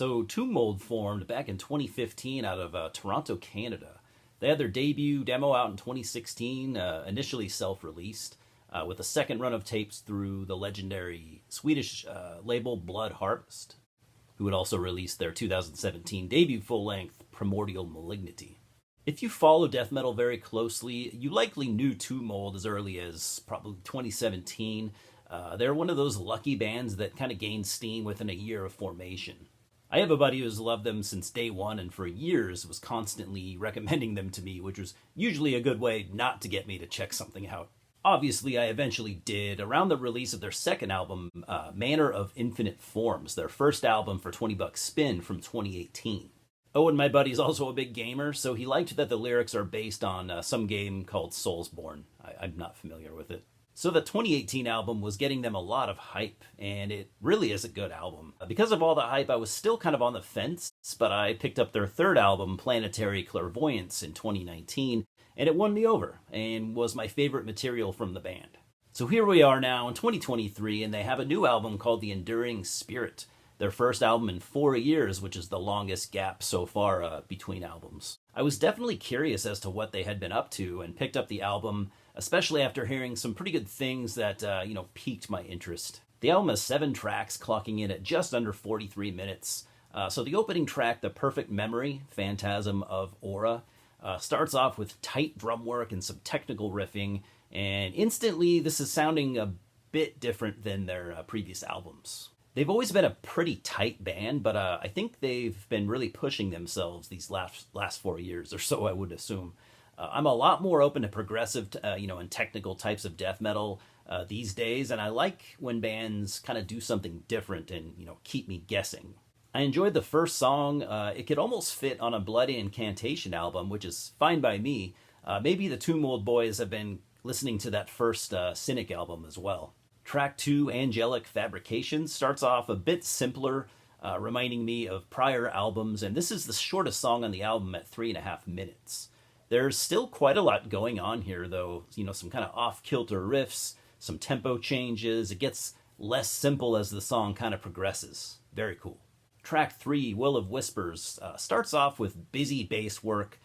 So Tomb Mold formed back in 2015 out of Toronto, Canada. They had their debut demo out in 2016, initially self-released, with a second run of tapes through the legendary Swedish label Blood Harvest, who would also release their 2017 debut full-length Primordial Malignity. If you follow death metal very closely, you likely knew Tomb Mold as early as probably 2017. They're one of those lucky bands that kind of gained steam within a year of formation. I have a buddy who's loved them since day one and for years was constantly recommending them to me, which was usually a good way not to get me to check something out. Obviously, I eventually did around the release of their second album, Manner of Infinite Forms, their first album for 20 Bucks Spin from 2018. Oh, and my buddy's also a big gamer, so he liked that the lyrics are based on some game called Soulsborne. I'm not familiar with it. So the 2018 album was getting them a lot of hype, and it really is a good album. Because of all the hype, I was still kind of on the fence, but I picked up their third album, Planetary Clairvoyance, in 2019, and it won me over, and was my favorite material from the band. So here we are now in 2023, and they have a new album called The Enduring Spirit, their first album in 4 years, which is the longest gap so far between albums. I was definitely curious as to what they had been up to, and picked up the album especially after hearing some pretty good things that, piqued my interest. The album has 7 tracks, clocking in at just under 43 minutes. So the opening track, The Perfect Memory, Phantasm of Aura, starts off with tight drum work and some technical riffing, and instantly this is sounding a bit different than their previous albums. They've always been a pretty tight band, but I think they've been really pushing themselves these last 4 years or so, I would assume. I'm a lot more open to progressive, and technical types of death metal these days, and I like when bands kind of do something different and, keep me guessing. I enjoyed the first song. It could almost fit on a Bloody Incantation album, which is fine by me. Maybe the Tomb Mold boys have been listening to that first Cynic album as well. Track 2, Angelic Fabrications, starts off a bit simpler, reminding me of prior albums, and this is the shortest song on the album at 3.5 minutes. There's still quite a lot going on here, though, some kind of off-kilter riffs, some tempo changes. It gets less simple as the song kind of progresses. Very cool. Track 3, Will of Whispers, starts off with busy bass work,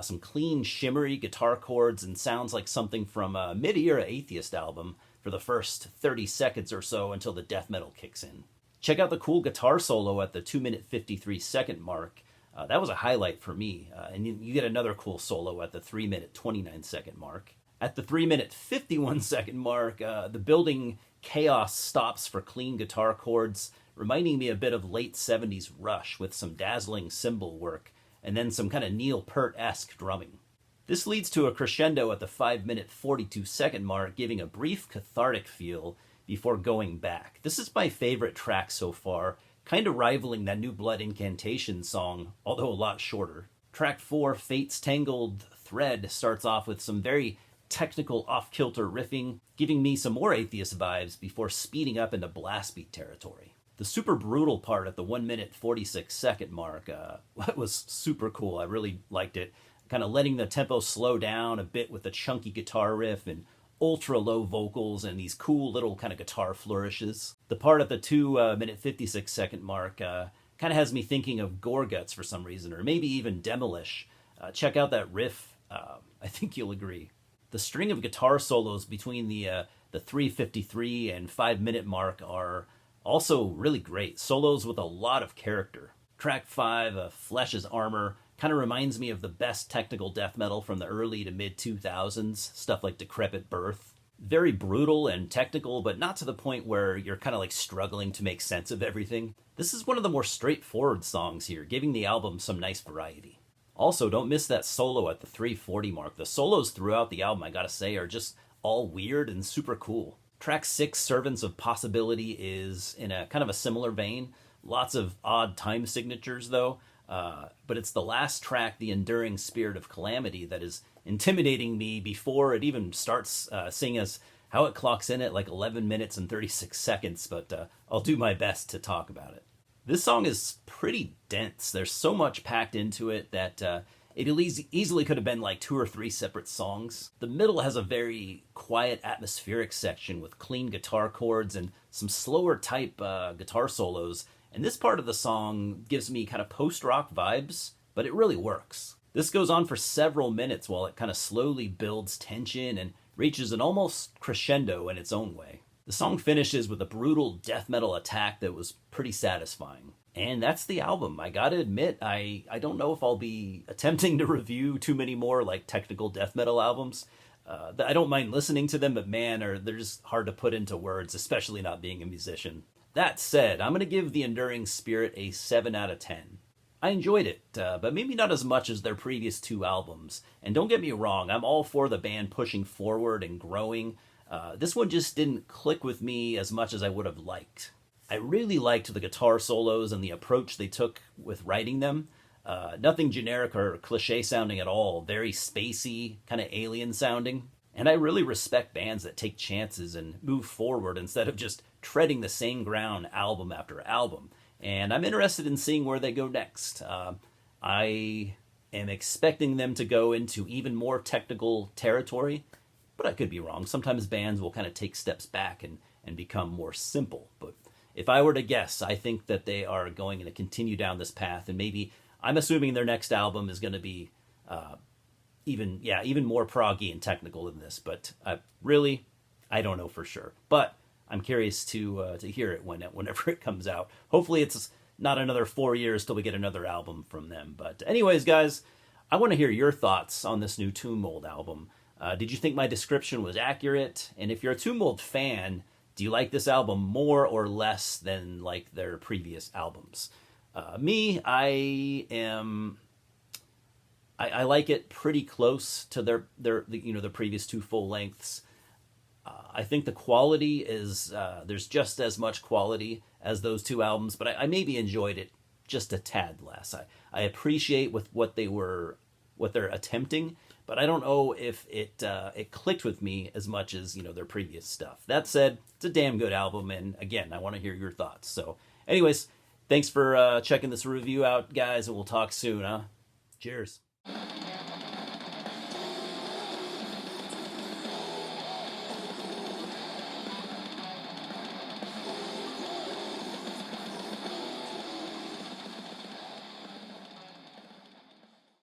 some clean, shimmery guitar chords, and sounds like something from a mid-era Atheist album for the first 30 seconds or so until the death metal kicks in. Check out the cool guitar solo at the 2-minute 53-second mark. That was a highlight for me, and you get another cool solo at the 3-minute 29-second mark. At the 3-minute 51-second mark, the building chaos stops for clean guitar chords, reminding me a bit of late 70s Rush with some dazzling cymbal work, and then some kind of Neil Peart-esque drumming. This leads to a crescendo at the 5-minute 42-second mark, giving a brief cathartic feel before going back. This is my favorite track so far, kind of rivaling that New Blood Incantation song, although a lot shorter. Track 4, Fate's Tangled Thread, starts off with some very technical off-kilter riffing, giving me some more Atheist vibes before speeding up into blast beat territory. The super brutal part at the 1-minute 46-second mark was super cool. I really liked it. Kind of letting the tempo slow down a bit with a chunky guitar riff and ultra low vocals and these cool little kind of guitar flourishes. The part at the 2-minute 56-second mark kind of has me thinking of Gorguts for some reason, or maybe even Demolish. Check out that riff. I think you'll agree. The string of guitar solos between the 3:53 and 5-minute mark are also really great. Solos with a lot of character. Track 5, Flesh is Armor, kind of reminds me of the best technical death metal from the early to mid-2000s, stuff like Decrepit Birth. Very brutal and technical, but not to the point where you're kind of like struggling to make sense of everything. This is one of the more straightforward songs here, giving the album some nice variety. Also, don't miss that solo at the 3:40 mark. The solos throughout the album, I gotta say, are just all weird and super cool. Track 6, Servants of Possibility, is in a kind of a similar vein. Lots of odd time signatures, though. But it's the last track, The Enduring Spirit of Calamity, that is intimidating me before it even starts, seeing as how it clocks in at like 11 minutes and 36 seconds, but I'll do my best to talk about it. This song is pretty dense. There's so much packed into it that it easily could have been like 2 or 3 separate songs. The middle has a very quiet, atmospheric section with clean guitar chords and some slower type guitar solos, And this part of the song gives me kind of post-rock vibes, but it really works. This goes on for several minutes while it kind of slowly builds tension and reaches an almost crescendo in its own way. The song finishes with a brutal death metal attack that was pretty satisfying. And that's the album. I gotta admit, I don't know if I'll be attempting to review too many more like technical death metal albums. I don't mind listening to them, but man, they're just hard to put into words, especially not being a musician. That said, I'm gonna give The Enduring Spirit a 7 out of 10. I enjoyed it, but maybe not as much as their previous two albums. And don't get me wrong, I'm all for the band pushing forward and growing. This one just didn't click with me as much as I would have liked. I really liked the guitar solos and the approach they took with writing them. Nothing generic or cliche sounding at all, very spacey, kind of alien sounding. And I really respect bands that take chances and move forward instead of just treading the same ground album after album. And I'm interested in seeing where they go next. I am expecting them to go into even more technical territory, but I could be wrong. Sometimes bands will kind of take steps back and become more simple. But if I were to guess, I think that they are going to continue down this path, and maybe I'm assuming their next album is going to be even more proggy and technical than this. But I don't know for sure. But I'm curious to hear it whenever it comes out. Hopefully, it's not another 4 years till we get another album from them. But anyways, guys, I want to hear your thoughts on this new Tomb Mold album. Did you think my description was accurate? And if you're a Tomb Mold fan, do you like this album more or less than like their previous albums? I like it pretty close to the previous two full lengths. I think the quality is there's just as much quality as those two albums, but I maybe enjoyed it just a tad less. I appreciate what they're attempting, but I don't know if it clicked with me as much as their previous stuff. That said, it's a damn good album, and again, I want to hear your thoughts. So, anyways, thanks for checking this review out, guys, and we'll talk soon. Cheers.